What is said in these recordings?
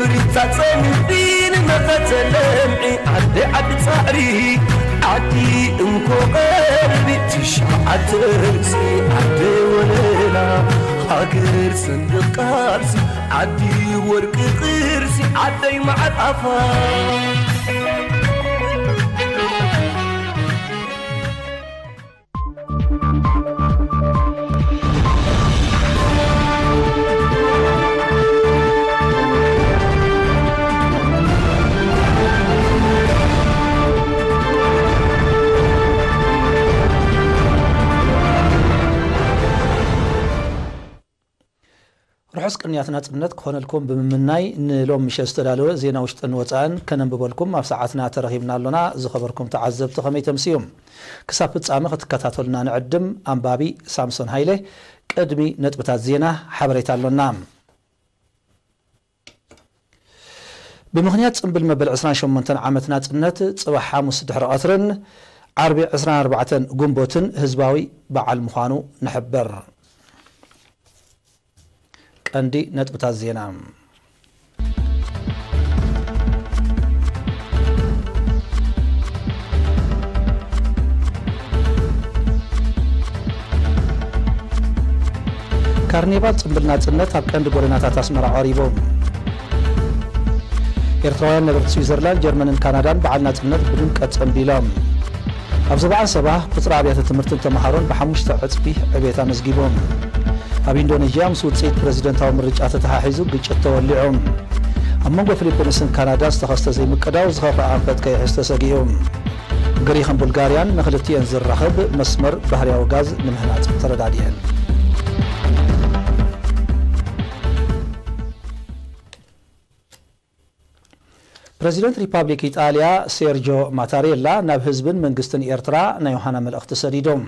كبري تصمدين نفتلمعي عدي عدي صعري عدي انكو قلبي تشعت ترسي عدي وليلا هاجر صندوق قارسي عدي ورق قرسي عدي مع الأفا رحس قنيات ناتنت كون لكم بمناي نلوم مش استدالو زينا وشتن وطان كننببلكم اب ساعتنا ترغيبنا لنا زخبركم تعذبت خمي تمسيوم كساب تصامخ تكتاتلنا نعدم انبابي سامسون هايله قدمي نطبتا زينا حبريتالنا بمغنيات صنبل مبل 28 عامت ناتنت صباح حاموس دحر قطرن عربي 24 غنبوتن حزباوي بعل مخانو نحبر عندي نتبت الزينة كارنيفال صنبلنا صنت هبكند غوريناتات اسمرا قريبهم ኤርትራውያን ነብርት ስዊዘርላንድ ጀርመንን ካናዳን በዓልና ጽነት ብድምቀት ጸንቢሎም ኣብ ዘባዓን ሰባህ ቁጥር ኣብያተ ትምህርትን ተማሃሮን በ5 ዕጽፊ ዕቤታ መዝጊቦም ኣብ ኢንዶኔዥያ ምስ ውጽኢት ፕሬዚደንታዊ ምርጫ ተተሓሒዙ ግጭት ተወሊዖም ኣብ መንጎ ፊሊፒንስን ካናዳ ዝተኸስተ ዘይምቅዳው ዝኸፍአ ኣንፈት ከይሕዝ ተሰጊኦም ግሪክን ቡልጋርያን ንኽልቲአን ዝራኸብ መስመር ባህርያዊ ጋዝ ንምህናጽ ተረዳድየን ፕሬዚደንት ሪፐብሊክ ኢጣሊያ ሴርጂዮ ማታሬላ ናብ ህዝብን መንግስትን ኤርትራ ናይ ዮሐና መልእኽቲ ሰዲዶም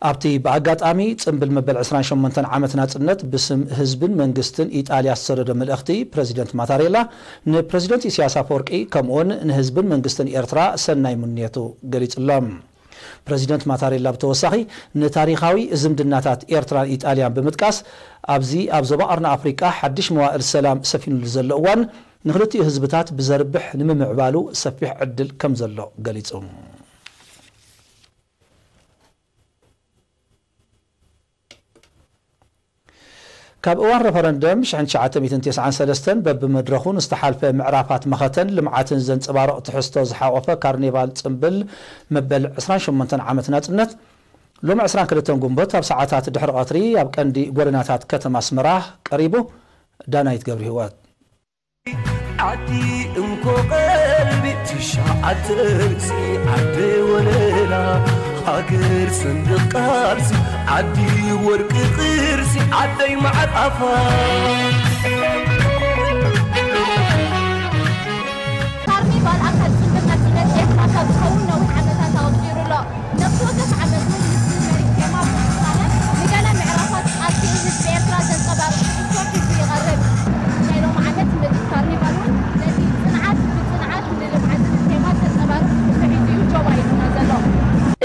ኣብቲ በአጋጣሚ ጽንብል መበል 28 ዓመት ናጽነት ብስም ህዝብን መንግስትን ኢጣሊያ ሰደደ መልእኽቲ ፕሬዚደንት ማታሬላ ንፕሬዚደንት ኢሳያስ አፈወርቂ ከምኡን ንህዝብን መንግስትን ኤርትራ ሰናይ ምንየቱ ገሊጽሎም ፕሬዚደንት ማታሬላ በተወሳኺ ንታሪኻዊ ዝምድናታት ኤርትራን ኢጣሊያን ብምጥቃስ ኣብዚ ኣብ ዞባ ቀርኒ አፍሪካ ሓድሽ መዋዕል ሰላም ሰፊኑሉ ዘሎ እዋን ንኽልቲኡ ህዝብታት ብዘርብሕ ንምምዕባሉ ሰፊሕ ዕድል ከም ዘሎ ገሊጹ ካብ እዋን ረፈረንደም 1993 በብመድረኹን ዝተሓልፈ ምዕራፋት መኸተን ልምዓትን ዘንጸባረቕ ትሕዝቶ ዝሓቆፈ ካርኒቫል ጽንብል መበል 28 ዓመት ናጽነት ሎም 22 ጉንቦት ኣብ ሰዓታት ድሕሪ ቀትሪ ኣብ ቀንዲ ጎደናታት ከተማ አስመራ ቀሪቡ ዳናይት ገብረ ህይወት عدي انكو قلبي تشعت ترسي عدي وليلا هاجر صندوق قارسي عدي ورق قرسي عدي مع الأفا كارنيفال أخذ صندوق نتيجة إحنا كبخونا وحمتها توصير له نفس وقت عملنا للسنة كما بخصانا لقانا معرفات عدي هز بإطراز القبر وصوت في غرب لو معدت من كارنيفال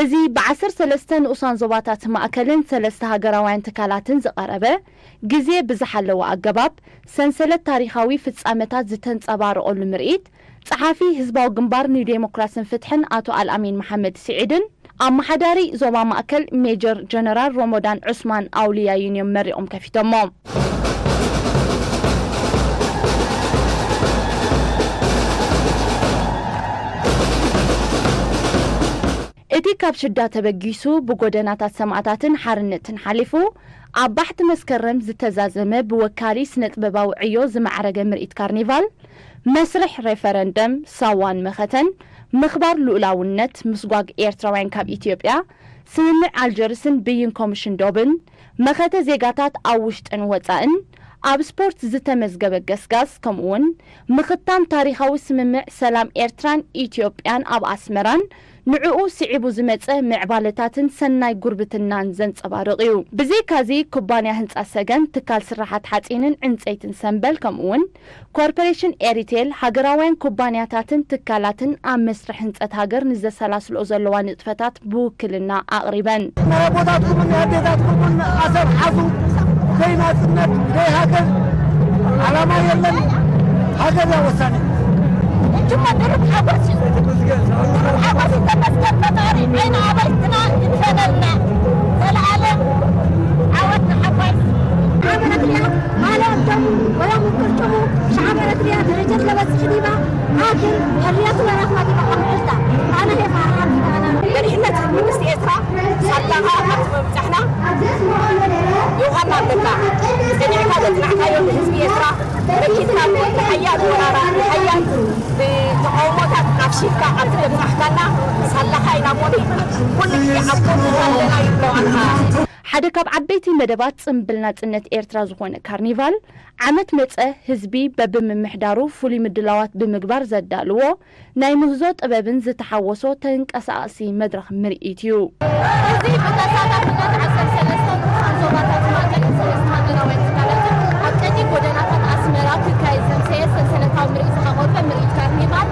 እዚ بعشر سلستن أصان زواتات مأكلن سلسته هجراوين تكالاتن زقربة جزء بزحلو أجباب سنسلة تاريخاوي في السامتات زتن صبار أول مرئيت صحافي حزب جنبار نيو ديمقراطية فتحن آتو الأمين محمد سعيدن أم حداري زوا مأكل ميجر جنرال رمضان عثمان أولياء يونيوم مريم كفيتمام اتي كاب شدة تبجيسو بقودنات سمعتاتن حرنتن حلفو عبحت مسكرم زتزازمه بوكالي سنت بباوعيو زمعرق مرئيت كارنيفال مسرح ريفرندم ساوان مختن مخبار لولاونت مسقواق ايرتراوين كاب ايتيوبيا سممع الجرسن بيين كوميشن دوبن مخت زيغاتات اوشت انوطاين اب سبورت زتمزغبه غسغاس كمون مختان تاريخاوي سممع سلام ايرتران ايتيوبيان اب اسمران نعو سعيبو زمصه معبالتاتن سناي غربتنان زنصبارقيو بزي كازي كوبانيا هنص اسغن تكال سراحات حاصينن عنصيتن سنبل كمون كوربوريشن ايريتيل هاغراوين كوبانياتاتن تكالاتن ام مسرح هنصت هاغر نزسلاسلو زلوان نطفتات بوكلنا اقريبن ما بوتاتكم من هديتاتكم من اسر حظو زي ناسنت زي هاكر على ما يلن هكذا وصلنا ثم درب حبس تمسكت مطاري أين عبيتنا انفدلنا العالم عودنا حبس عملت لي ما لأنتم ولا مكرتموا شعملت لي درجة لبس خديمة لكن حريات ولا ما تبقى محلتا أنا هي فرحان أنا بريحنا من سياسة صلها مفتحنا يوهنا بكا سنعنا لتنعنا يوم السياسة بكيتنا من حيات ونارا حيات بمقاومات نفسيكا عبد المحكمة صلها يناموني كل شيء عبدالله لنا يبلو عنها ሓደ ካብ ዓበይቲ መደባት ጽምብል ናጽነት ኤርትራ ዝኾነ ካርኒቫል ዓመት መጸ ህዝቢ በብምምሕዳሩ ፍሉይ ምድላዋት ብምግባር ዘዳልዎ ናይ ምህዞ ጥበብን ዝተሓወሶ ተንቀሳቓሲ መድረኽ ምርኢት እዩ። እዚ ብተሳታፍነት 13 ዞባታት ማዕከል 3 ሃገራዊ ትካላት ኣብ ቀንዲ ጎደናታት ኣስመራ ክካየድ ዘምሰየ ሰንሰለታዊ ምርኢት ዝኸቐፈ ምርኢት ካርኒቫል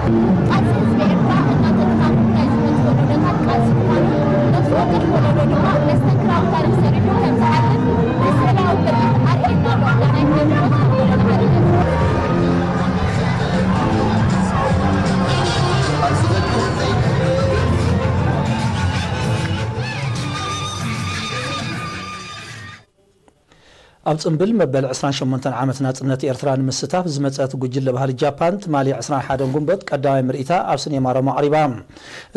ቃልሲ ህዝቢ ኤርትራ እናተተኻሉ ናይ ዝመፅኡ ዶደታት ቃልሲ ምዃኑ ነፍሲ ወከፍ ወለዶ ድማ መስተንክራዊ ታሪክ ሰሪሑ ከም ዝሓልፍ መስእላዊ ምርኢት ኣርኢና ኣሎ ናይ ህብረት ጎደና ሓድነት ኣብ ጽምብል መበል 28 ዓመት ናጽነት ኤርትራ ንምስታፍ ዝመጸት ጉጅለ ባህሊ ጃፓን ትማሊ 21 ጉንበት ቀዳማይ ምርኢታ ኣብ ሲኔማ ሮማ ኣቕሪባ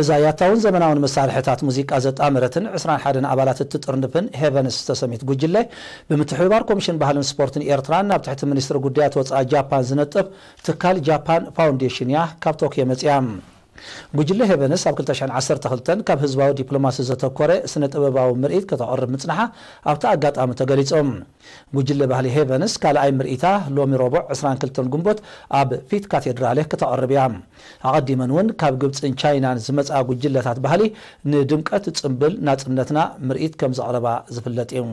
እዛ ያታውን ዘመናውን መሳርሕታት ሙዚቃ ዘጣመረትን 21 ኣባላት እትጥርንፍን ሄቨንስ ተሰሚት ጉጅለ ብምትሕብባር ኮሚሽን ባህልን ስፖርትን ኤርትራን ናብ ትሕቲ ሚኒስትሪ ጉዳያት ወጻኢ ጃፓን ዝነጥፍ ትካል ጃፓን ፋውንዴሽን እያ ካብ ቶኪዮ መጽያ ጉጅለ ሄቨንስ ኣብ 2012 ካብ ህዝባዊ ዲፕሎማሲ ዘተኮረ ስነ ጥበባዊ ምርኢት ከተቕርብ ምጽናሓ ኣብቲ ኣጋጣሚ ተገሊጾም ጉጅለ ባህሊ ሄቨንስ ካልኣይ ምርኢታ ሎሚ ረቡዕ 22 ጉንቦት ኣብ ፊት ካቴድራል ከተቕርብ እያ ኣቐዲመን እውን ካብ ግብፅን ቻይናን ዝመጻ ጉጅለታት ባህሊ ንድምቀት ጽምብል ናጽነትና ምርኢት ከም ዘቕረባ ዝፍለጥ እዩ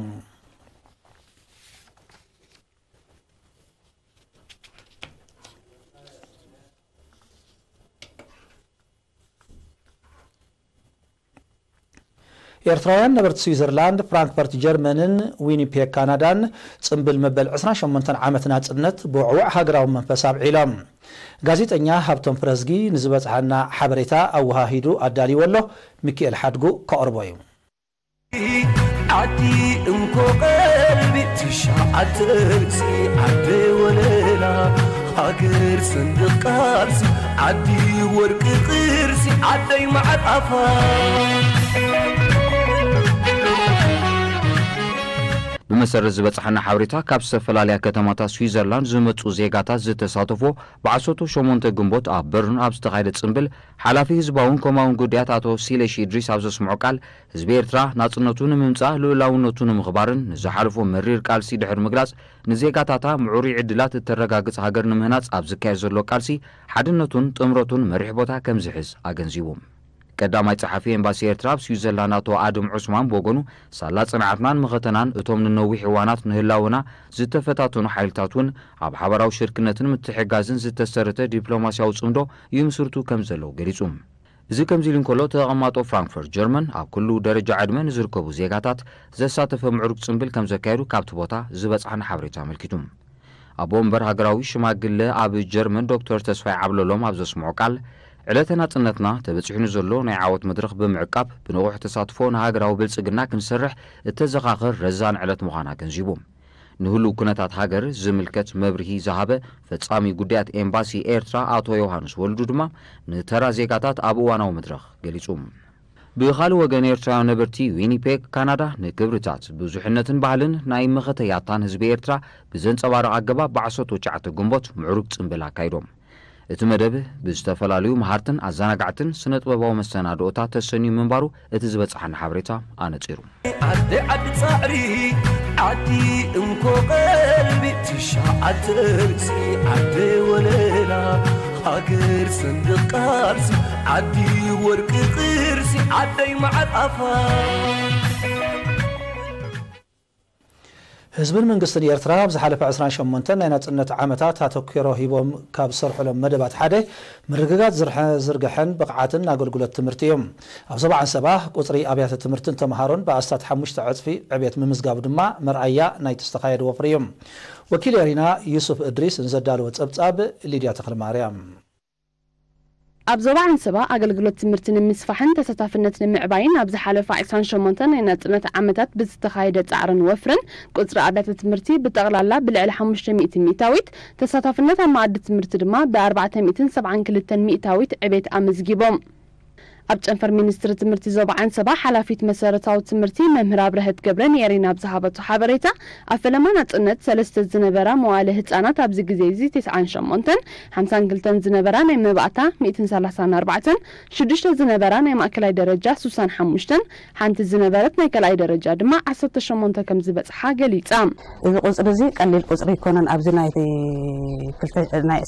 ኤርትራውያን ነበርቲ ስዊዘርላንድ ፍራንክፈርት ጀርመንን ዊኒፔግ ካናዳን ጽምብል መበል 28 ዓመት ናጽነት ብውዕውዕ ሃገራዊ መንፈስ ኣብዒሎም ጋዜጠኛ ሃብቶም ፍረዝጊ ንዝበጽሐና ሓበሬታ ኣወሃሂዱ ኣዳልይወሎ ሚካኤል ሓድጉ ከቕርቦ እዩ عدي انكو قلبي تشعت رقصي عدي وليلا هاجر صندوق قارسي عدي ورق قرسي عدي مع الأفا بمسرز بصحنا حوريتا كاب سفلاليا كتماتا سويزرلاند زمصو زيغاتا زتساتفو بعصوتو شومونته غنبوت اب برن اب استخايده صنبل حلافي حزباون كوماون غوديات اتو سيلشي ادريس ابز سمعو قال حزب ኤርትራ ናጽነቱን ምምጻ ሉላውነቱን ምኽባርን ንዝሓልፎ መሪር ቃልሲ ድሕር ምግላጽ ንዜጋታታ ምዑሪ ዕድላት ተረጋግጽ ሃገር ንምህናጽ ኣብ ዝካየድ ዘሎ ቃልሲ ሓድነቱን ጥምረቱን መሪሕ ቦታ ከም ዝሕዝ ኣገንዚቦም ቀዳማይ ጸሓፊ ኤምባሲ ኤርትራ ስዊዘርላንድ አቶ አድም ዑስማን ቦጎኑ ሳላ ጽንዓትናን ምኽተናን እቶም ንነዊሕ እዋናት ንህላውና ዝተፈታተኑ ሓይልታቱን ኣብ ሓበራዊ ሽርክነትን ምትሕጋዝን ዝተሰረተ ዲፕሎማሲያዊ ጽምዶ ይምስርቱ ከም ዘለው ገሊጹ እዚ ከምዚ ኢሉ ተቐማጦ ፍራንክፈርት ጀርመን ኣብ ኩሉ ደረጃ ዕድመ ንዝርከቡ ዜጋታት ዘሳተፈ ምዕሩግ ጽምብል ከም ዘካየዱ ካብቲ ቦታ ዝበጽሐና ሓበሬታ አመልኪቱ ኣብ ወንበር ሃገራዊ ሽማግለ ኣብ ጀርመን ዶክተር ተስፋይ ዓብለሎም ኣብ ዘስምዑ ቃል ዕለተ ናጽነትና ተበጽሒኑ ዘሎ ናይ ዓወት መድረኽ ብምዕቃብ ብንቑሕ ተሳትፎ ንሃገራዊ ብልጽግና ክንሰርሕ እተዘኻኽር ረዛን ዕለት ምዃና ገንዚቦም ንህሉ ኩነታት ሃገር ዝምልከት መብርሂ ዝሃበ ፈጻሚ ጉዳያት ኤምባሲ ኤርትራ አቶ ዮሐንስ ወልዱ ድማ ንተራ ዜጋታት ኣብ እዋናዊ መድረኽ ገሊጹ ብኻልእ ወገን ኤርትራውያን ነበርቲ ዊኒፔግ ካናዳ ንክብርታት ብዙሕነትን ባህልን ናይ መኸተያታን ህዝቢ ኤርትራ ብዘንጸባርቕ ኣገባብ ብ19 ጉንቦት ምዕሩግ ጽምብል ኣካይዶም እቲ መደብ ብዝተፈላለዩ መሃርትን ኣዘናጋዕትን ስነ ጥበባዊ መሰናዶታት ተሰንዩ ምንባሩ እቲ ዝበጽሐና ሓበሬታ ኣነጺሩ عدي عدي صعري عدي انكو قلبي تشعت رقصي عدي وليلا هاجر صندوق قارسي عدي ورق قرسي عدي مع الأفا ህዝብን መንግስትን ኤርትራ ብዝሓለፈ 28 ናይ ናጽነት ዓመታት ኣተኪሮ ሂቦም ካብ ዝሰርሑሎም መደባት ሓደ ምርግጋት ዝርግሕን ብቕዓትን ኣገልግሎት ትምህርቲ እዮም ኣብ 70 ቁጽሪ ኣብያተ ትምህርትን ተምሃሮን ብኣስታት 5 ዕጽፊ ዕብየት ምምዝጋቡ ድማ መርኣያ ናይ ተስተኻየደ ወፍሪ እዮም ወኪል ኤሪና ዩሱፍ እድሪስ እንዘዳለወ ጸብጻብ ሊድያ ተክለማርያም ኣብ ዞባ አንሰባ ኣገልግሎት ትምህርቲ ንምስፋሕን ተሳታፍነት ንምዕባይን ኣብ ዝሓለፈ 28 ናይ ናጽነት ዓመታት ብዝተኻየደ ጻዕርን ወፍርን ቁጽሪ ኣብያተ ትምህርቲ ብጠቕላላ ብልዕሊ 500 ሚእታዊት ተሳታፍነት ኣብ ማኣዲ ትምህርቲ ድማ ብ472 ሚእታዊት ዕብየት ኣመዝጊቦም ኣብ ጨንፈር ሚኒስትሪ ትምህርቲ ዞባ አንሰባ ሓላፊት መሰረታዊ ትምህርቲ መምህር ኣብረህት ገብረን የሪና ብዝሃበቱ ሓበሬታ ኣብ ፈለማ ናጽነት 3 ዝነበራ መዋእለ ህጻናት ኣብዚ ግዜ እዚ 98 52 ዝነበራ ናይ መባእታ 134 6 ዝነበራ ናይ ማእከላይ ደረጃ 65 ሓንቲ ዝነበረት ናይ ከልኣይ ደረጃ ድማ 18 ከም ዝበጽሓ ገሊጻ እዚ ቁጽሪ እዚ ቀሊል ቁጽሪ ይኮነን ኣብዚ ናይ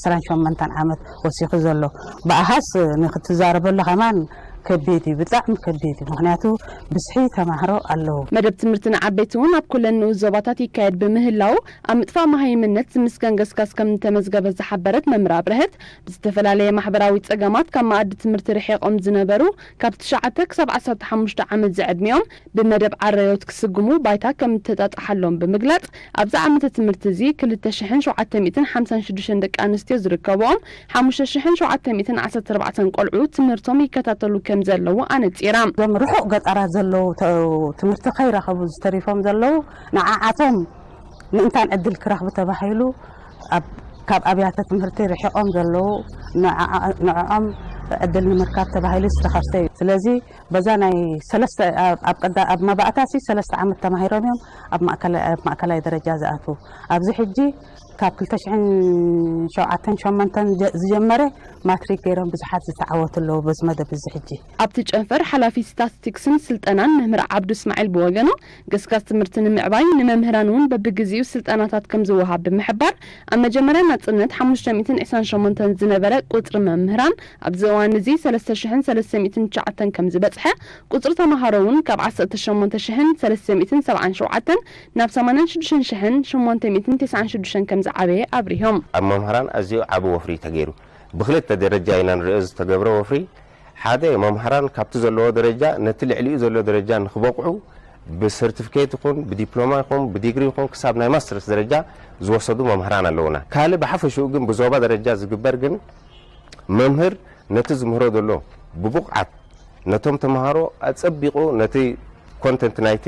28 ዓመት ወሲኹ ዘሎ ብኣሃስ ንኽትዛረበሉ ኸማን ከቢድ ብጣዕሚ ከቢድ ምክንያቱ ብስሒ ተማህሮ ኣለዉ መደብ ትምህርትን ዓበይትን ኣብ ኩለን ዞባታት ይካየድ ብምህላው ኣብ ምጥፋእ መሃይምነት ዝምስገን ገስጋስ ከም ተመዝገበ ዝሓበረት መምህር ኣብረህት ብዝተፈላለየ ማሕበራዊ ጸገማት ካብ ማኣዲ ትምህርቲ ርሒቆም ዝነበሩ ካብ 9 ክሳብ 15 ዓመት ዝዕድሚኦም ብመደብ ዓረዮት ክስግሙ ባይታ ከም ተጣጣሓሎም ብምግላጽ ኣብዚ ዓመተ ትምህርቲ እዚ 2756 ደቂ ኣንስትዮ ዝርከብዎም 5714 ቆልዑ ትምህርቶም ይከታተሉ ከም ዘለዉ ኣነጺራ ዞም ርሑቕ ገጠራት ዘለዉ ትምህርቲ ከይረኸቡ ዝተሪፎም ዘለዉ ንዓዓቶም ምእንታን ዕድል ክረኽቡ ተባሂሉ ካብ ኣብያተ ትምህርቲ ርሒቆም ዘለዉ ንዕኦም ዕድል ንምርካብ ተባሂሉ ዝተኸፍተ እዩ ስለዚ በዛ ናይ ኣብ መባእታሲ 3 ዓመት ተማሂሮም እዮም ኣብ ማእከላይ ደረጃ ዝኣትዉ ኣብዚ ሕጂ ካብ 2008 ዝጀመረ ማትሪክ ገይሮም ብዙሓት ዝተዓወቱ ኣለዉ በዚ መደብ እዚ ሕጂ ኣብቲ ጨንፈር ሓላፊ ስታቲስቲክስን ስልጠናን መምህር ዓብዱ እስማዒል ብወገኑ ገስጋስ ትምህርቲ ንምዕባይ ንመምህራን እውን በብግዚኡ ስልጠናታት ከም ዝወሃብ ብምሕባር ኣብ መጀመርያ ናጽነት 528 ዝነበረ ቁጽሪ መምህራን ኣብዚ እዋን እዚ 3309 ከም ዝበጽሐ ቁጽሪ ተምሃሮ እውን ካብ 18377 ናብ 86896 ከም ዝዓበየ ኣብሪሆም ኣብ መምህራን ኣዝዩ ዓቢ ወፍሪ ተገይሩ ብክልተ ደረጃ ኢና ንሪኦ ዝተገብረ ወፍሪ ሓደ መምህራን ካብቲ ዘለዎ ደረጃ ነቲ ልዕሊኡ ዘሎ ደረጃ ንኽበቕዑ ብሰርቲፊኬት ይኹን ብዲፕሎማ ይኹን ብዲግሪ ይኹን ክሳብ ናይ ማስተርስ ደረጃ ዝወሰዱ መምህራን ኣለውና ካልእ ብሓፈሽኡ ግን ብዞባ ደረጃ ዝግበር ግን መምህር ነቲ ዝምህሮ ዘሎ ብቡቕዓት ነቶም ተምሃሮ ኣጸቢቑ ነቲ ኮንተንት ናይቲ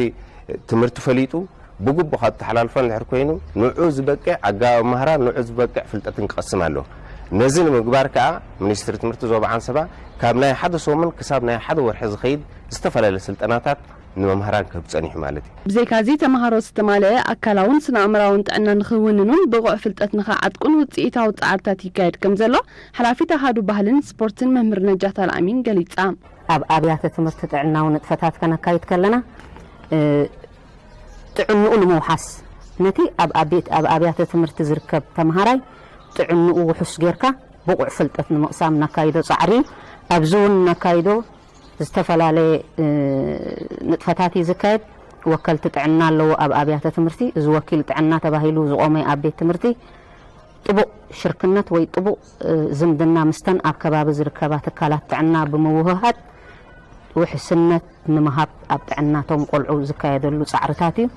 ትምህርቲ ፈሊጡ بجوب بخات تحلالفن الحركوينو نوع زبقة عجا مهران نوع زبقة فلتتن قسم له نزل مجبر كا منستر تمرت زوب عن سبع كابنا حد صومن كسبنا حد ورحز خيد استفل للسلطنات نو مهران كبصني حمالتي بزي كازي تمهارو استماله اكلاون سنامراون تانا نخوننون بقع فلتتن خاعتكون وصيتاو صارتات يكايد كم زلو حلافي تهادو بهلن سبورتن مهمر نجات الامين قليصا ابيات تمرت تعنا ونطفتات كان كايد كلنا تعنو الموحس نتي ابيات تمرت زركب تمهاراي تعنو وحس غيركا بقع فلتت نمقسام نكايدو صعري ابزون نكايدو استفلالي نطفتاتي زكايد وكلت تعنا لو ابيات تمرتي از وكيل تعنا تباهيلو زقومي ابيت تمرتي طبو شركنات وي طبو زمدنا مستن اكباب زركبات كالات تعنا بموهات وحسنت نمهاب اب تعناتهم قلعو زكايدلو صعرتاتي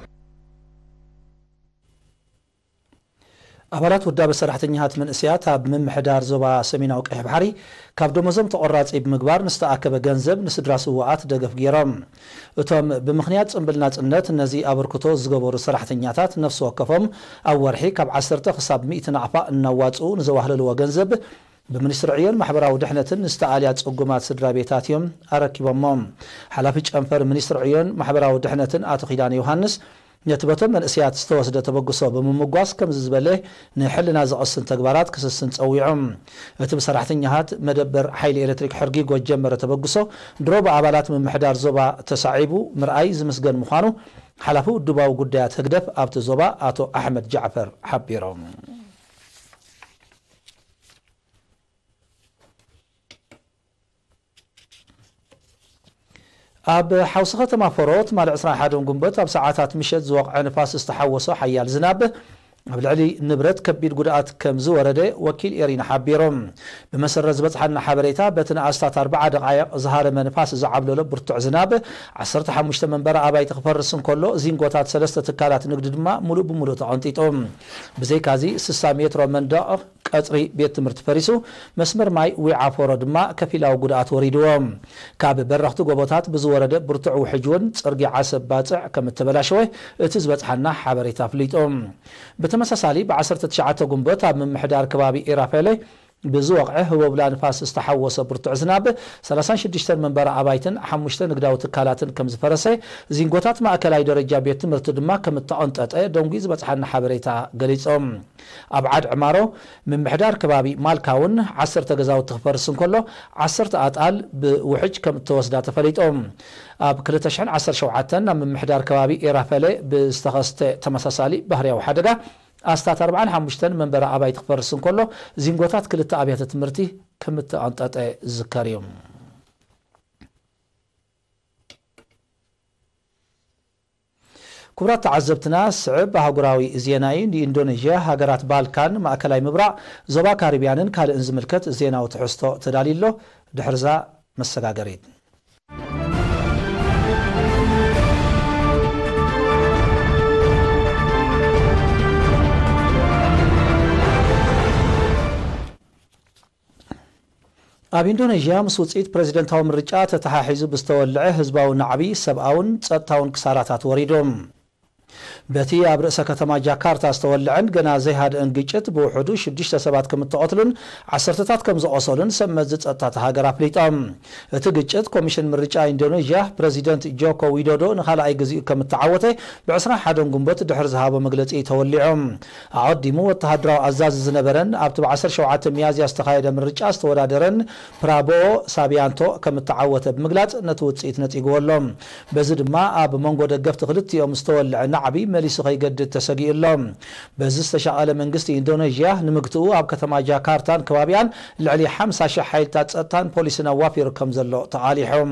أبارات وداب السرحتنيات من إسيات بمحدار زوبا سمينا وقح بحري كاب دومزم تقرات بمقبار نستأكب جنزب نسدراسو وقات دقف جيرام وتم بمخنيات انبلنات النت النزي أبركتو زقبور السرحتنيات نفس وقفهم أو ورحي كاب عسرته خصاب 100 عفاء النواتو نزواهل لو جنزب بمنسترعيان محبرا ودحنة نستعاليات أقومات سدرابيتاتيوم أركبهم حلافيج أنفر منسترعيان محبرا ودحنة آتقيدان يوهانس يتبطن من إسيات استوسد تبقصو بممقواس كم زباله نحلنا زقصن تقبارات كسسن تقويعهم اتبصر احتنيهات مدبر حيل إلكتريك حرقيق وجمر تبقصو دروب عبالات من محدار زوبا تساعيبو مرأي زمسقن مخانو حلفو الدباو قديات هقدف ابت زوبا آتو أحمد جعفر حبيرهم أب حوسخة مفروت مال 21 قنبت أب ساعات مشت زوق نفاس استحوصه حيال زناب بالعلي نبرت كبير قدرات كم زورده وكيل إيرين حبيرم بمسر زبطحنا حبريتا بتنا أستات 4 دقائق ظهر منفاس زعبلو له برتع زناب 15 منبر أباي تخفرسن كله زين قوتات 3 تكالات نقد دما ملو بملو تعنطيتهم بزي كازي 600 متر من دق قطري بيت تمرت فريسو مسمر ماي وعافور دما كفيلاو قدرات وريدوم كاب برختو قبوتات بزورده برتع وحجون صرقي عسب باصع كم تبلاشوي تزبطحنا حبريتا فليتهم بتمساسالي بعصرت تشعته قنبت من محدار كبابي إيرافيلي بزوقعه هو بلا نفاس استحوص برتع زناب 36 منبر عبايتن حمشتن نقداو تكالاتن كم زفرسي زينغوتات ما اكلاي درجه بيت تمرت دما كم تعنطط دونغيز بصحنا حبريتا غليصوم ابعاد عمارو من محدار كبابي مالكاون 10 تغزاو تخفرسن كله 10 اطال بوحج كم توسدا تفليطوم اب 2017 من محدار كبابي إيرافيلي بستخست تمساسالي بحرياو حدقه أستات 45 منبر أباي تخفرسن كله زينغوتات كلتا أبيات تمرتي كمت أنطات زكاريوم كبرات تعذبتنا صعب هاغراوي زيناين دي اندونيسيا هاغرات بالكان ماكلاي مبرع زوبا كاريبيانن كال انزملكت زيناو تحستو تداليلو دحرزا مسغاغريد أب إندونيسيا مسوصيت بريزيدنتاو مرجع تتحاحيز بستولع حزباو نعبي سبعون تصطاون كساراتات وريدوم بتي أبرئ سكتما جاكرتا استولعن جنا زي هاد انجيت بوحدو شديش تسبات كم تقاتلن عصرتات كم زقصلن سمزت أتات هاجر أبليتام تجيت كوميشن مرجع إندونيسيا بريزيدنت جوكو ويدودو نخلع أي جزء كم تعوته بعصرنا حدن جنبت دحر ذهاب مجلس يتولعهم عديمو وتهدروا عزاز زنبرن أبتب 10 شوعات ميازي استخايد مرجع استولادرن برابو سابيانتو كم تعوته بمجلس نتوت يتنتيجولهم بزد ما أب مونغو دقفت غلطي يوم استولع نعبي مليسو قد تسقي اللهم بزز تشغل منقست إندونيسيا نمقتو أب كتما جاكرتان كوابيان لعلي 5 حيل تاتسطان بوليسنا وافي ركم زلو تعاليحهم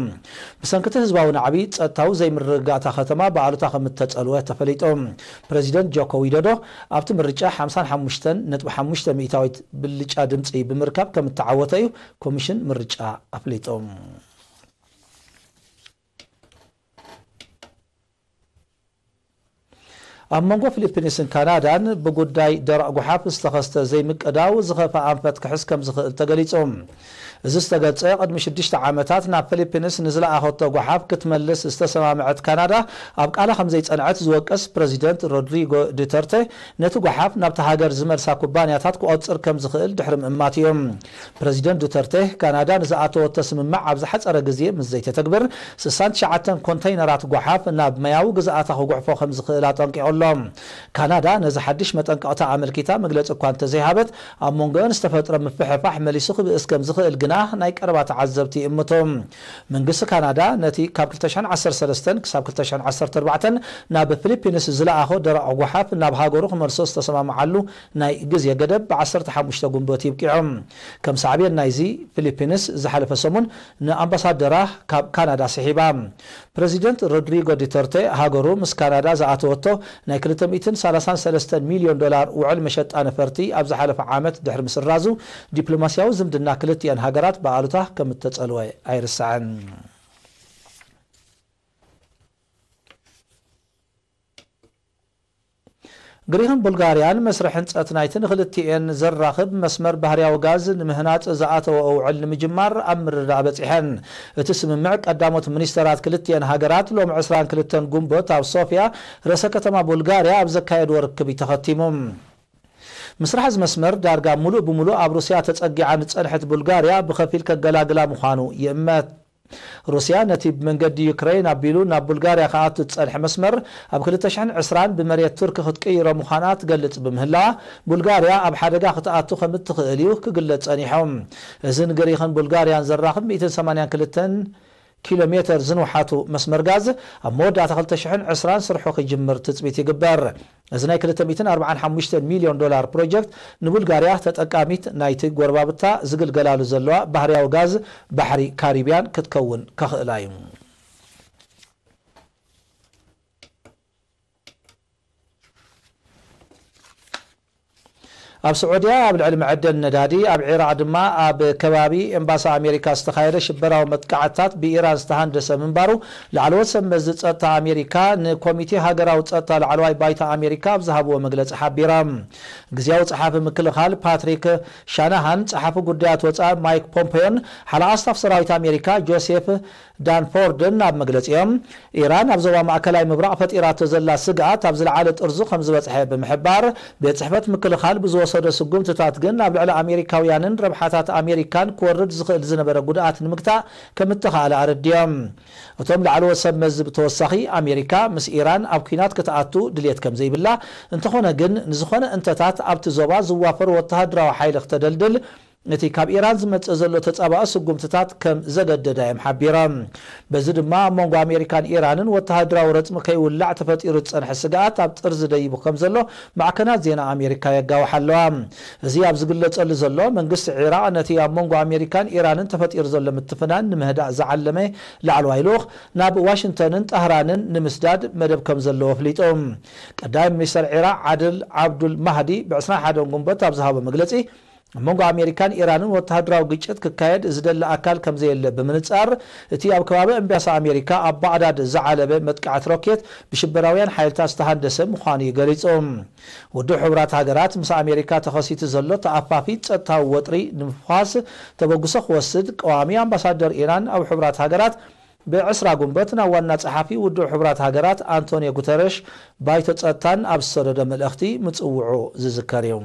بسنكت حزباو نعبي تاتاو زي مرقاتا ختما بعلوتا خمت تسألوه تفليتهم بريزيدنت جوكو ويدودو أبت مرجع 55.5 مئتاويت باللجا دمصي بمركب كم تعوتيو كوميشن مرجع أفليتهم أمانغو فيلبينيسن كندان بقداي درع قحاف استخست زي مقداو زخفا أنفت كحس كم زخل تقليتهم زستقلت قد مش 6 عامتات نا فيلبينيس نزل أخذت قحاف كتملس استسمامعت كندا أبقى على 5 سنوات زوقس بريزيدنت رودريغو دوترتي نتو قحاف نبت هاجر زمر ساكوبانياتات كأتصر كم زخل دحرم إماتيوم بريزيدنت دوترتي كندا نزعته تسممع أبزحت أرجزية من زيت تكبر 69 كونتينرات قحاف ناب مياو جزءاته قحفو 5 خلات أنقي لهم كندا نزحدش متنقطع عمل كتاب مجلس كوانت زيهابت أمونغان استفتر مفحفح مليسخ باسكم زخل جناح نايك 4 عزبتي امتهم من قص كندا نتي كاب 2013 كساب 2014 ناب فيلبينس زلا اخو درع قحاف ناب هاغورو مرسوس تسمام علو ناي جزيه قدب ب 15 قنبوت يبقيعم كم صعبين نايزي فيلبينس زحلف سمون نامباسادرا كاب كندا سحيبام بريزيدنت رودريغو دوترتي هاغورو مس كندا زاتوتو ناي 233 مليون دولار وعلم شط انفرتي ابز حلف عامت دحر مسرازو دبلوماسياو زمدنا كلتيان هاغرات بعلوتا كم تتصلوا ايرسعن غريهم بلغاريان مسرح انصات نايتن خلتيان زراخب مسمر بحرياو غاز نمهنات زعاتو او علم جمار امر رابصحن اتسممع قداموت منسترات كلتيان هاغرات لوم 20 كلتن غومبوت اب صوفيا رئيس كتما بلغاريا ابزكايد وركب تختيمم مسرح مسمر دارغا ملو بملو اب روسيا تصقعان صنحت بلغاريا بخفيل كغلاغلا مخانو يمات روسيا نتي بمنقد يوكرين ابيلو نا بلغاريا خاطت تصلح مسمر اب 2020 بمريت ترك خطقير مخانات قلت بمهلا بلغاريا اب حدقا خطاتو خمت تخليو كقلت صنيحهم اذن غريخن بلغاريا زراخم 182 كيلومتر زنوحاتو مسمر غاز امودا تخلت شحن 20 سرحو كجمر تثبيت يقبر ازناي 245 مليون دولار بروجكت نبلغاريا تتقاميت نايت غوربابتا زغلغلالو زلوا بحرياو غاز بحري كاريبيان كتكون كخلايم ኣብ سعودية ኣብ ልዕሊ معدن ነዳዲ ኣብ عراق ድማ ኣብ ከባቢ ኤምባሲ ኣሜሪካ ዝተኻየደ ሽበራዊ መጥቃዕትታት ብኢራን ዝተሃንደሰ ምንባሩ ላዕለዎት ሰመዝ ጸጥታ ኣሜሪካ ንኮሚቴ ሃገራዊ ጸጥታ ላዕለዋይ ባይታ ኣሜሪካ ኣብ ዝሃብዎ መግለጺ ሓቢሮም ግዝያዊ ጸሓፊ ምክልኻል ፓትሪክ ሻናሃን ጸሓፊ ጉዳያት ወጻኢ ማይክ ፖምፔዮን ሓለቓ ስታፍ ሰራዊት ኣሜሪካ ጆሴፍ ዳንፎርድን ኣብ መግለጺኦም ኢራን ኣብ ዞባ ማእከላይ ምብራቕ ፈጢራቶ ዘላ ስግኣት ኣብ ዝለዓለ ጥርዙ ከም ዝበጽሐ ብምሕባር ቤት ጽሕፈት ምክልኻል ብዝወሰዶ ስጉምትታት ግን ኣብ ልዕሊ ኣሜሪካውያንን ረብሓታት ኣሜሪካን ክወርድ ዝኽእል ዝነበረ ጉድኣት ንምግታእ ከም እተኻእለ ኣረድዮም እቶም ላዕለዎት ሰመዝ ብተወሳኺ ኣሜሪካ ምስ ኢራን ኣብ ኩናት ክትኣቱ ድሌት ከም ዘይብላ እንተኾነ ግን ንዝኾነ እንተታት ኣብቲ ዞባ ዝዋፈር ወተሃደራዊ ሓይሊ ክተደልድል ነቲ ካብ ኢራን ዝመጽእ ዘሎ ተጻባእ ስጉምትታት ከም ዘገደዳ እዮም ሓቢሮም በዚ ድማ መንጎ ኣሜሪካን ኢራንን ወተሃደራዊ ረጽሚ ከይውላዕ ተፈጢሩ ዝጸንሐ ስግኣት ኣብ ጥርዚ ደይቡ ከም ዘሎ ማዕከናት ዜና ኣሜሪካ የጋውሓ ኣለዋ እዚ ኣብ ዝግለጸሉ ዘሎ መንግስቲ ዒራቅ ነቲ ኣብ መንጎ ኣሜሪካን ኢራንን ተፈጢሩ ዘሎ ምትፍናን ንምህዳእ ዝዓለመ ላዕለዋይ ልኡኽ ናብ ዋሽንግተንን ጠህራንን ንምስዳድ መደብ ከም ዘለዎ ኣፍሊጦም ቀዳማይ ሚኒስትር ዒራቅ ዓድል ዓብዱል ማህዲ ብ21 ግንቦት ኣብ ዝሃቦ መግለጺ መንጎ ኣሜሪካን ኢራንን ወተሃደራዊ ግጭት ክካየድ ዝደለ ኣካል ከም ዘየለ ብምንጻር እቲ ኣብ ከባቢ ኤምባሲ ኣሜሪካ ኣብ ባዕዳድ ዝዓለበ መጥቃዕቲ ሮኬት ብሽበራውያን ሓይልታት ዝተሃንደሰ ምዃኑ ገሊጾም ውድብ ሕብራት ሃገራት ምስ ኣሜሪካ ተኸሲቱ ዘሎ ተኣፋፊ ጸጥታዊ ወጥሪ ንምፍሓስ ተበግሶ ክወስድ ቀዋሚ ኣምባሳደር ኢራን ኣብ ሕብራት ሃገራት ب10 ግንቦት ናብ ዋና ጸሓፊ ውድብ ሕብራት ሃገራት አንቶኒዮ ጉተረሽ ባይቶ ጸጥታን ኣብ ሰደደ መልእኽቲ ምጽውዑ ዝዝከር እዩ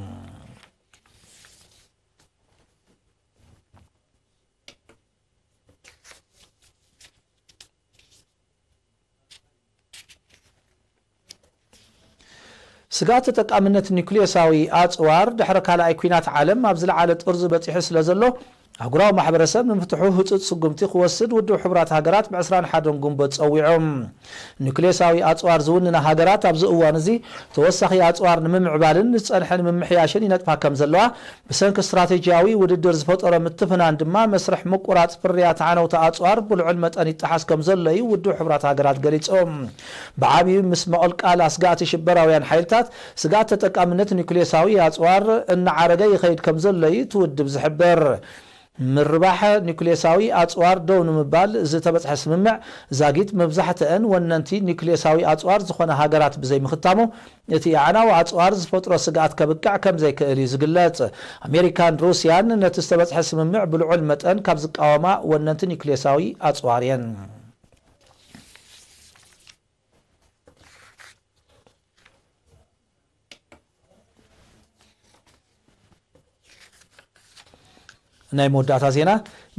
ስጋት ተጠቃምነት ኒውክሊየሳዊ ኣጽዋር ድሕረ ካልኣይ ኩናት ዓለም ኣብ ዝለዓለ ጥርዙ በፂሑ ስለ ዘሎ ኣጉራዊ ማሕበረሰብ ንምፍትሑ ህፁፅ ስጉምቲ ክወስድ ውድብ ሕብራት ሃገራት ብ21 ግንቦት ጸዊዖም ኒውክሊየሳዊ ኣጽዋር ዝውንና ሃገራት ኣብዚ እዋን እዚ ተወሳኺ ኣጽዋር ንምምዕባልን ዝጸንሐን ምምሕያሽን ይነጥፋ ከም ዘለዋ ብሰንኪ ስትራቴጂያዊ ውድድር ዝፈጠሮ ምትፍናን ድማ መስርሕ ምቁራጽ ፍርያት ዓነውቲ ኣጽዋር ብልዑል መጠን ይጠሓስ ከም ዘሎ እዩ ውድብ ሕብራት ሃገራት ገሊጾም ብዓብዪ ምስ መቐልቃል ኣስጋእቲ ሽበራውያን ሓይልታት ስጋት ተጠቃምነት ኒውክሊየሳዊ ኣጽዋር እናዓረገ ይኸይድ ከም ዘሎ እዩ ትውድብ ዝሕበር ምርባሕ ኒውክሊየሳዊ ኣጽዋር ደው ንምባል ዝተበጽሐ ስምምዕ ዛጊት መብዛሕትአን ወነንቲ ኒውክሊየሳዊ ኣጽዋር ዝኾነ ሃገራት ብዘይ ምኽታሙ እቲ ዓናዊ ኣጽዋር ዝፈጥሮ ስግኣት ከብቃዕ ከም ዘይክእል እዩ ዝግለጽ ኣሜሪካን ሩስያን ነቲ ዝተበጽሐ ስምምዕ ብልዑል መጠን ካብ ዝቃወማ ወነንቲ ኒውክሊየሳዊ ኣጽዋር እየን ናይ ሞዳታ ዜና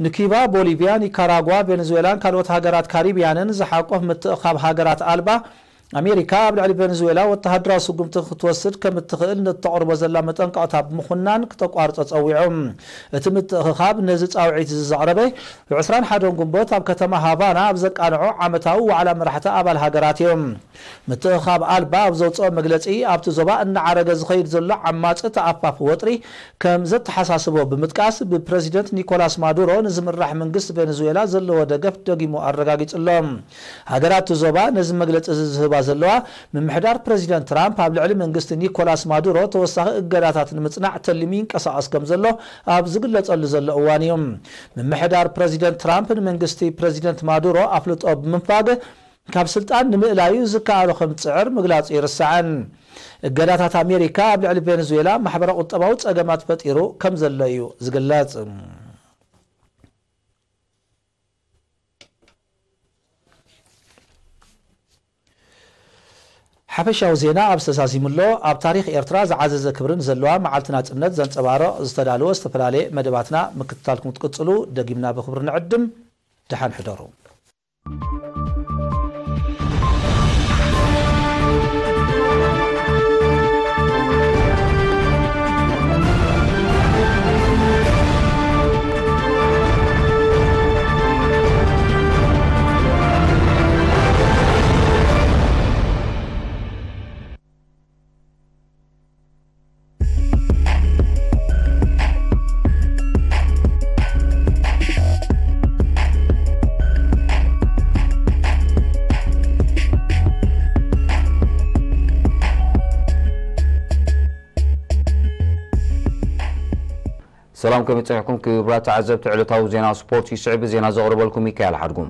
ንኪባ ቦሊቪያ ኒካራጓ ቬኔዙዌላን ካልኦት ሃገራት ካሪቢያንን ዝሓቆፍ ምትእኻብ ሃገራት ኣልባ ኣሜሪካ ኣብ ልዕሊ ቬኔዙዌላ ወተሃደራዊ ስጉምቲ ክትወስድ ከም እትኽእል ነተቕርቦ ዘላ መጠንቀቕታ ብምኹናን ክተቋርጾ ጸዊዖም እቲ ምትእኽኻብ ነዚ ጻውዒት ዘቕረበ ብ21 ግንቦት ኣብ ከተማ ሃቫና ኣብ ዘቃንዑ ዓመታዊ ዋዕላ መራሕቲ ኣባል ሃገራት እዮም ምትእኽኻብ ኣልባ ኣብ ዘውፅኦ መግለጺ ኣብቲ ዞባ እናዓረገ ዝኸይድ ዘሎ ዓማጺ ተኣፋፊ ወጥሪ ከም ዘተሓሳስቦ ብምጥቃስ ብፕረዚደንት ኒኮላስ ማዱሮ ንዝምራሕ መንግስቲ ቬኔዙዌላ ዘለዎ ደገፍ ደጊሙ ኣረጋጊጹሎም ሃገራት ዞባ ነዚ መግለጺ ዝህባ ዘለዋ ምምሕዳር ፕረዚደንት ትራምፕ ኣብ ልዕሊ መንግስቲ ኒኮላስ ማዱሮ ተወሳኺ እገዳታት ንምጽናዕ ተልሚ ይንቀሳቐስ ከም ዘሎ ኣብ ዝግለጸሉ ዘሎ እዋን እዩ ምምሕዳር ፕረዚደንት ትራምፕ ንመንግስቲ ፕረዚደንት ማዱሮ ኣፍልጦ ብምንፋግ ካብ ስልጣን ንምእላዩ ዝከኣሎ ከም ጽዕር ምግላጹ ይርስዓን እገዳታት ኣሜሪካ ኣብ ልዕሊ ቬኔዙዌላ ማሕበረ ቁጠባዊ ጸገማት ፈጢሩ ከም ዘሎ እዩ ዝግለጽ حفشاو زينا أب استساسيملو أب تاريخ إرترا زعزز كبرن زلوا معلتنا تمنت زنصبارو زتدالو استفلالي مدباتنا مكتالكم تقصلو دقيمنا بخبر نعدم دحان حضروا سلام كم يتسعكم كبرات عزب تعلتاو زينا سبورت يسعب زينا زغرب لكم ميكايل حرقوم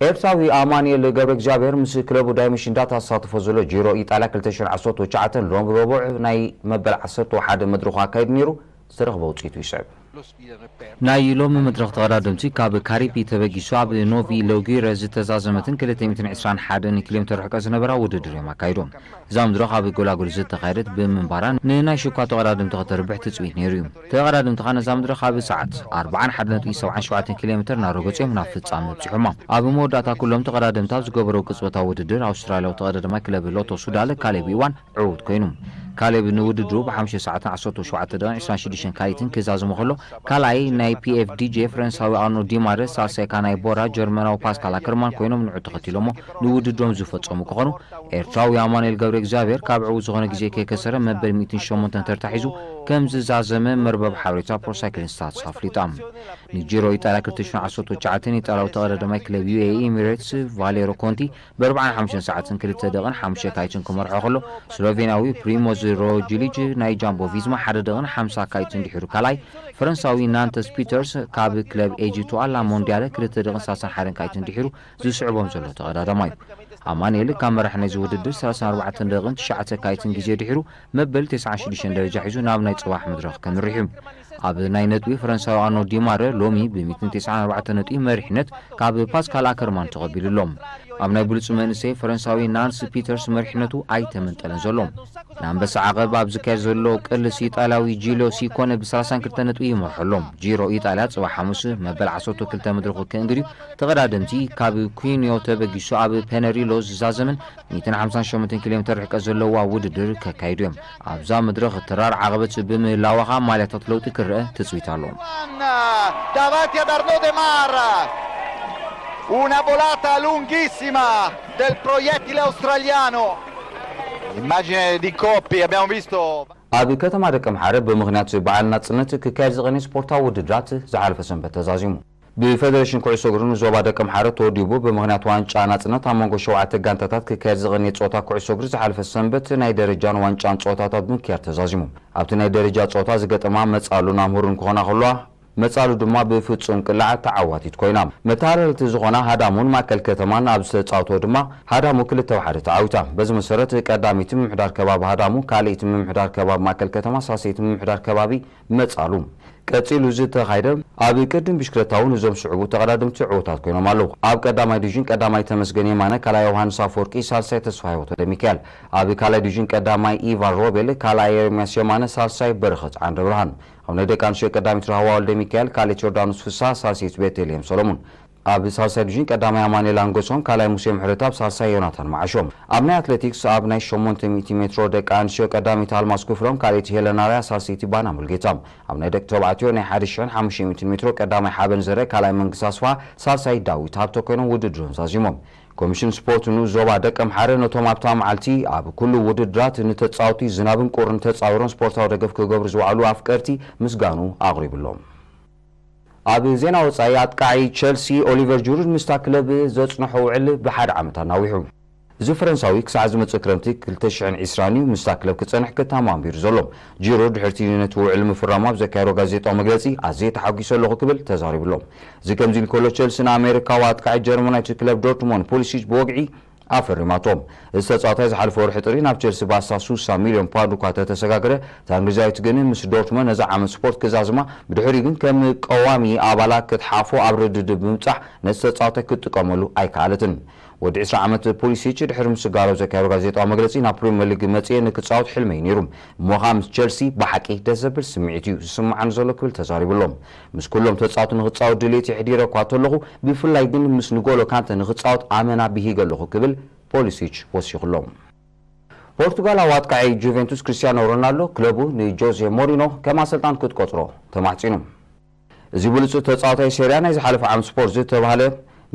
ኤርትራዊ አማኑኤል ገብረ እግዚአብሔር ምስ ክለቡ ዳይመንሽን ዳታ ተሳትፎ ዘሎ ጂሮ ኢጣልያ 2019 ሎሚ ረቡዕ ናይ መበል 11 መድረኽ አካይድ ነይሩ ዝተረኸበ ውፅኢቱ ይስዕብ ናይ ሎሚ መድረኽ ተቐዳድምቲ ካብ ካሪቢ ተበጊሱ ኣብ ኖቪ ሎጊረ ዝተዛዘመትን 221 ኪሎ ሜትር ርሕቀት ዝነበራ ውድድር እዮም ኣካይዶም እዛ መድረኽ ኣብ ጎላጉል ዝተኻየደት ብምንባራ ንናይ ሽኳ ተቐዳድምቲ ከተርብሕ ትፅቢት ነይሩ እዩ ተቐዳድምቲ ኸ ነዛ መድረኽ ኣብ ሰዓት 41.77 ኪሎ ሜትር እናረገጾም ናብ ፍጻመ በፂሖማ ኣብ መወዳእታ ኩሎም ተቐዳድምቲ ኣብ ዝገበረው ቅጽበታዊ ውድድር ኣውስትራልያዊ ተቐዳዳማይ ክለብ ሎቶ ሱዳለ ካሌብ ኢዋን ዕዉት ኮይኑ ካሌብ ንውድድሩ ብ5 ሰዓት 17:26 ካሊትን ክዛዝሞ ከሎ ካልኣይ ናይ ፒኤፍዲጄ ፍረንሳዊ ኣርኖ ዲማሬስ ሳልሳይ ካናይ ቦራ ጀርመናዊ ፓስካል አከርማን ኮይኖም ንዑ ተኸቲሎሞ ንውድድሮም ዝፈጸሙ ክኾኑ ኤርትራዊ አማኑኤል ገብረ እግዚአብሔር ካብ ዕዉት ዝኾነ ግዜ ከይከሰረ መበል 108 ተርታሒዙ ከም ዝዛዘመ መርበብ ሓበሬታ ፕሮሳይክሊንግ ስታትስ ኣፍሊጣ ንጂሮ ኢጣልያ 2019 ኢጣልያዊ ተቐዳዳማይ ክለብ ዩኤኢ ኤሚሬትስ ቫሌሮ ኮንቲ ብ45 ሰዓትን 2:05 ካሊትን ክመርሖ ከሎ ስሎቬንያዊ ፕሪሞዝ ሮጅሊጅ ናይ ጃምቦ ቪዝማ 1:50 ካሊትን ድሒሩ ካልኣይ ፈረንሳዊ ናንተስ ፒተርስ ካብ ክለብ ኤጂቶ ኣላ ሞንዲያለ 2:31 ካሊትን ድሒሩ ዝስዕቦም ዘሎ ተቐዳዳማይ አማኑኤል ካብ መራሒ ናይዚ ውድድር 34:9 ካሊትን ግዜ ድሒሩ መበል 96 ደረጃ ሒዙ ናብ ናይ ጽባሕ መድረኽ ከመሪሑ ኣብ ናይ ነጥቢ ፈረንሳዊ ኣርኖ ዲማረ ሎሚ ብ194 ነጥቢ መሪሕነት ካብ ፓስካል አከርማን ተቐቢሉሎም ኣብ ናይ ብሉጽ መንእሰይ ፈረንሳዊ ናንስ ፒተርስ መሪሕነቱ ኣይተመንጠለን ዘሎም ንኣንበሳ ዓቐብ ኣብ ዝካየድ ዘሎ ቅልስ ኢጣልያዊ ጂሎ ሲኮነ ብ32 ነጥቢ ይመርሖሎም ጂሮ ኢጣልያ ጽባሕ ሐሙስ መበል 12 መድረኹ ከእንግዲህ ተቐዳድምቲ ካብ ኩኒዮ ተበጊሱ ኣብ ፔነሪሎ ዝዛዘምን 158 ኪሎ ሜትር ርሕቀት ዘለዋ ውድድር ከካይዱ እዮም ኣብዛ መድረኽ ተራር ዓቐበት ብምህላዋኻ ማልያታት ለውጢ ክርአ ትጽቢት ኣሎ davanti ad Arnaud Demar una volata lunghissima del proiettile australiano immagine di Coppi abbiamo visto ኣብ ከተማ ደቀ መሓረ ብምኽንያት በዓል ናጽነት ክካየድ ዝቐነ ስፖርታዊ ውድድራት ዝሓለፈ ሰንበት ተዛዚሙ ብፌደሬሽን ኩዕሶ እግሪ ዞባ ደቀ መሓረ ተወዲቡ ብምኽንያት ዋንጫ ናጽነት ኣብ መንጎ 7 ጋንታታት ክካየድ ዝቐነ ጸወታ ኩዕሶ እግሪ ዝሓለፈ ሰንበት ናይ ደረጃን ዋንጫን ጸወታታት ምክያድ ተዛዚሙ ኣብቲ ናይ ደረጃ ጸወታ ዝገጠማ መጻሉ ናምሁርን ክኾና ከለዋ መጻሉ ድማ ብፍጹም ቅልዓ ተዓዋቲት ኮይና መታረልቲ ዝኾና ሃዳሙን ማእከል ከተማን ኣብ ዝተጻወቶ ድማ ሃዳሙ 2-1 ተዓዊታ በዚ መሰረት ቀዳሚት ምምሕዳር ከባቢ ሃዳሙ ካልእት ምምሕዳር ከባቢ ማእከል ከተማ ሳሰይት ምምሕዳር ከባቢ መጻሉ ቀፂሉ ዝተኻይደ ኣብ ቅድም ብሽክለታውን እዞም ስዕቡ ተቐዳድምቲ ዕዉታት ኮይኖም ኣለዉ ኣብ ቀዳማይ ዲቪዥን ቀዳማይ ተመስገን የማነ ካልኣይ ዮሃንስ አፈወርቂ ሳልሳይ ተስፋይ ወልደ ሚካኤል ኣብ ካልኣይ ዲቪዥን ቀዳማይ ኢቫን ሮቤል ካልኣይ ኤርሚያስ የማነ ሳልሳይ በረኸት ዓንደ ብርሃን ኣብ ናይ ደቂ ኣንስትዮ ቀዳሚት ረሃዋ ወልደ ሚካኤል ካልእት ዮርዳኖስ ፍስሓ ሳልሳይት ቤተልሔም ሰሎሞን ኣብ ሳልሳይ ዲቪዥን ቀዳማይ አማኑኤል አንጎሶን ካልኣይ ሙሴ ምሕረታብ ሳልሳይ ዮናታን ማዓሾም ኣብ ናይ አትሌቲክስ ኣብ ናይ 800 ሜትሮ ደቂ ኣንስትዮ ቀዳሚት አልማዝ ክፍሎም ካልእት ሄለና ራያ ሳልሳይቲ ባና ሙልጌታ ኣብ ናይ ደቂ ተባዕትዮ ናይ 1500 ሜትሮ ቀዳማይ ሓበን ዘረ ካልኣይ መንግስቲ ኣስፋ ሳልሳይ ዳዊት ሃብቶ ኮይኖም ውድድሮም ዛዚሞም ኮሚሽን ስፖርት ዞባ ደቀ መሓረ ነቶም ኣብታ መዓልቲ ኣብ ኩሉ ውድድራት ንተጻወቲ ዝናብን ቁርን ተጻዊሮም ስፖርታዊ ደገፍ ክገብሩ ዝውዕሉ ኣፍቀርቲ ምስጋኑ ኣቕሪብሎም ኣብ ዜና ወጻኢ ኣጥቃዒ ቸልሲ ኦሊቨር ጁሩድ ምስታ ክለብ ዘጽንሖ ውዕል ብሓደ ዓመት ኣናዊሑ እዚ ፈረንሳዊ ክሳዕ ዝመጽእ ክረምቲ 2020 ምስታ ክለብ ክጸንሕ ከተማንቢሩ ዘሎ ጁሩድ ድሕርቲ ነቲ ውዕል ምፍራሙ ኣብ ዘካየዶ ጋዜጣዊ መግለጺ ኣዝየ ተሓጒሶ ኣለኹ ክብል ተዛሪብሎም እዚ ከምዚ ኢሉ ከሎ ቸልሲ ንኣሜሪካዊ ኣጥቃዒ ጀርመናዊ ክለብ ዶርትሞንድ ፖሊሲች ብወግዒ ኣፈሪማቶም እዚ ተጻዋታይ ዝሓለፈ ወርሒ ጥሪ ናብ ቸልሲ ባሳ 60 ሚልዮን ፓውንድ እኳ ተተሰጋገረ እታ እንግሊዛዊት ግን ምስ ዶርትሞንድ ነዛ ዓመት ስፖርት ክዛዝማ ብድሕሪ ግን ከም ቀዋሚ ኣባላት ክትሓፎ ኣብ ርድድብ ብምብጻሕ ነቲ ተጻዋታይ ክትጥቀመሉ ኣይከኣለትን ወዲ 20 ዓመት ፖሊሲች ድሕሪ ምስጋሮ ዘካየዶ ጋዜጣዊ መግለጺ ናብ ፕሪምየር ሊግ መጽኤ ንክጻወት ሕልመይ ነይሩ እሞኻ ምስ ቸልሲ ብሓቂ ደስ ዘብል ስምዒት እዩ ዝስምዓኒ ዘሎ ክብል ተዛሪብሎም ምስ ኩሎም ተጻወቱ ንክጻወት ድሌት ይሕዲረ እኳ ተለኹ ብፍላይ ግን ምስ ንጎሎ ካንተ ንክጻወት ኣመና ብሂገ ኣለኹ ክብል ፖሊሲች ወሲኹሎም ፖርቱጋላዊ ኣጥቃዒ ጁቬንቱስ ክርስቲያኖ ሮናልዶ ክለቡ ንጆዜ ሞሪኖ ከም ኣሰልጣን ክትቆጽሮ ተማሕጺኑ እዚ ብሉጽ ተጻዋታይ ሴርያ ናይ ዝሓለፈ ዓመት ስፖርት ዝተባሃለ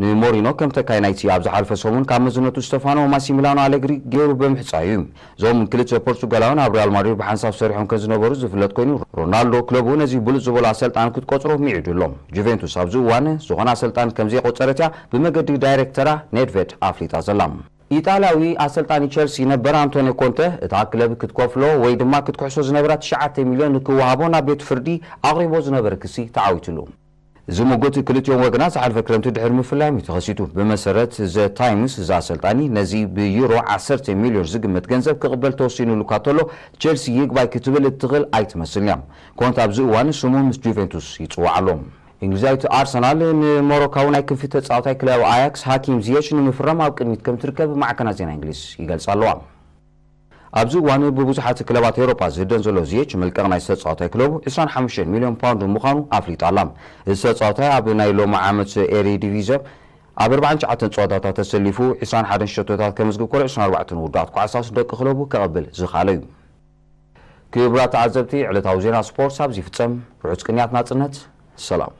ንሞሪኖ ከም ተካይናይቲ ኣብ ዝሓልፈ ሰሙን ካብ መዝነቱ ስቴፋኖ ማሲሚላኖ ኣሌግሪ ገይሩ ብምሕፃዩ እዞም ክልተ ፖርቱጋላውያን ኣብ ሪያል ማድሪድ ብሓንሳብ ሰሪሖም ከዝነበሩ ዝፍለጥ ኮይኑ ሮናልዶ ክለቡ ነዚ ብሉፅ ዝበሉ ኣሰልጣን ክትቆፅሮ ሚዒዱሎም ጁቬንቱስ ኣብዚ እዋን ዝኾነ ኣሰልጣን ከምዘይቆፀረት እያ ብመገዲ ዳይሬክተራ ኔድቬድ ኣፍሊጣ ዘላ ኢጣልያዊ ኣሰልጣኒ ቸልሲ ነበር አንቶኒዮ ኮንተ እታ ክለብ ክትከፍሎ ወይ ድማ ክትኩሕሶ ዝነበራ 9 ሚልዮን ክወሃቦ ናብ ቤት ፍርዲ ኣቕሪቦ ዝነበረ ክሲ ተዓዊትሉ እዚ ሞጎት ክልቲኦም ወገናት ዝሓልፈ ክረምቲ ድሕሪ ምፍላዮም ተኸሲቱ ብመሰረት ዘ ታይምስ እዛ ኣሰልጣኒ ነዚ ብዩሮ 10 ሚልዮን ዝግመት ገንዘብ ክቕበል ተወሲኑሉ ካተሎ ቸልሲ ይግባይ ክትብል እትኽእል ኣይትመስልን እያ ኮንተ ኣብዚ እዋን ስሙ ምስ ጁቬንቱስ ይፅዋዕ እንግሊዛዊት ኣርሰናል ንሞሮካዊ ናይ ክንፊ ተጻዋታይ ክለብ ኣያክስ ሃኪም ዚየች ንምፍረም ኣብ ቅድሚት ከም ትርከብ ማዕከናት ዜና እንግሊዝ ይገልጻ ኣለዋ ኣብዚ እዋን ብብዙሓት ክለባት ኤውሮጳ ዝህደን ዘሎ ዚየች መልቀቕ ናይ ተጻዋታይ ክለቡ 25 ሚልዮን ፓውንድ ምዃኑ ኣፍሊጡ ኣላ እዚ ተጻዋታይ ኣብ ናይ ሎሚ ዓመት ኤሪዲቪዥን ኣብ 49 ፀወታታት ተሰሊፉ 21 ሸቶታት ከምዝግብ ኮሎ 24 ውዳት ኳዕሳስ ደቂ ክለቡ ከቐብል ዝኻለ እዩ ክቡራት ተዓዘብቲ ዕለታዊ ዜና ስፖርት ኣብዚ ፍጸም ርሑፅ ቅንያት ናጽነት ሰላም